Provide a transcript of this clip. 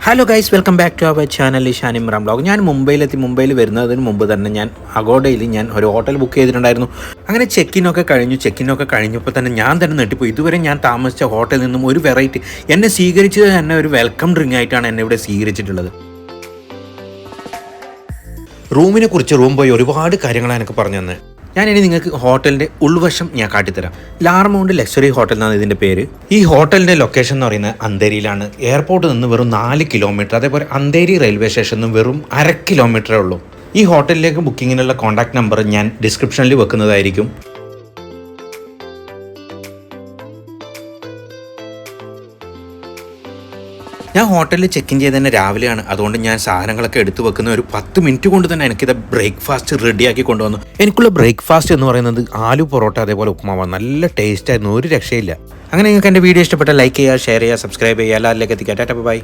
Hello guys, welcome back to our channel Ishan Imran blog. ഞാൻ മുംബൈയിൽ വരുന്നതിന് മുമ്പ് തന്നെ ഞാൻ അഗോഡയിൽ ഒരു ഹോട്ടൽ ബുക്ക് ചെയ്തിട്ടുണ്ടായിരുന്നു. അങ്ങനെ ചെക്കിനൊക്കെ കഴിഞ്ഞപ്പോൾ തന്നെ ഞാൻ തന്നെ നെട്ടിപ്പോയി. ഇതുവരെ ഞാൻ താമസിച്ച ഹോട്ടലിൽ നിന്നും ഒരു വെറൈറ്റി എന്നെ സ്വീകരിച്ചത് തന്നെ ഒരു വെൽക്കം ഡ്രിങ്ക് ആയിട്ടാണ് എന്നെ ഇവിടെ സ്വീകരിച്ചിട്ടുള്ളത്. റൂം പോയി ഒരുപാട് കാര്യങ്ങളാണ് എനിക്ക് പറഞ്ഞു തന്നെ. ഞാനിനി നിങ്ങൾക്ക് ഹോട്ടലിൻ്റെ ഉൾവശം ഞാൻ കാട്ടിത്തരാം. ലാർമൗണ്ട് ലക്ഷറി ഹോട്ടൽ എന്നാണ് ഇതിൻ്റെ പേര്. ഈ ഹോട്ടലിൻ്റെ ലൊക്കേഷൻ എന്ന് പറയുന്നത് അന്തേരിയിലാണ്. എയർപോർട്ടിൽ നിന്ന് വെറും 4 കിലോമീറ്റർ, അതേപോലെ അന്തേരി റെയിൽവേ സ്റ്റേഷനിൽ നിന്ന് വെറും 1/2 കിലോമീറ്ററേ ഉള്ളൂ. ഈ ഹോട്ടലിലേക്ക് ബുക്കിങ്ങിനുള്ള കോൺടാക്ട് നമ്പർ ഞാൻ ഡിസ്ക്രിപ്ഷനിൽ വെക്കുന്നതായിരിക്കും. ഞാൻ ഹോട്ടലിൽ ചെക്ക് ഇൻ ചെയ്ത് തന്നെ രാവിലെയാണ്. അതുകൊണ്ട് ഞാൻ സാധനങ്ങളൊക്കെ എടുത്തു വെക്കുന്ന ഒരു 10 മിനിറ്റ് കൊണ്ട് തന്നെ എനിക്കിത് ബ്രേക്ക്ഫാസ്റ്റ് റെഡിയാക്കി കൊണ്ടുവന്നു. എനിക്കുള്ള ബ്രേക്ക്ഫാസ്റ്റ് എന്ന് പറയുന്നത് ആലു പൊറോട്ട, അതേപോലെ ഉപ്മാവാണ്. നല്ല ടേസ്റ്റ് ആയിരുന്നു, ഒരു രക്ഷയില്ല. അങ്ങനെ നിങ്ങൾക്ക് എൻ്റെ വീഡിയോ ഇഷ്ടപ്പെട്ട ലൈക്ക് ചെയ്യുക, ഷെയർ ചെയ്യുക, സബ്സ്ക്രൈബ് ചെയ്യുക, എല്ലാവരിലേക്ക് എത്തിക്കുക. Tata bye.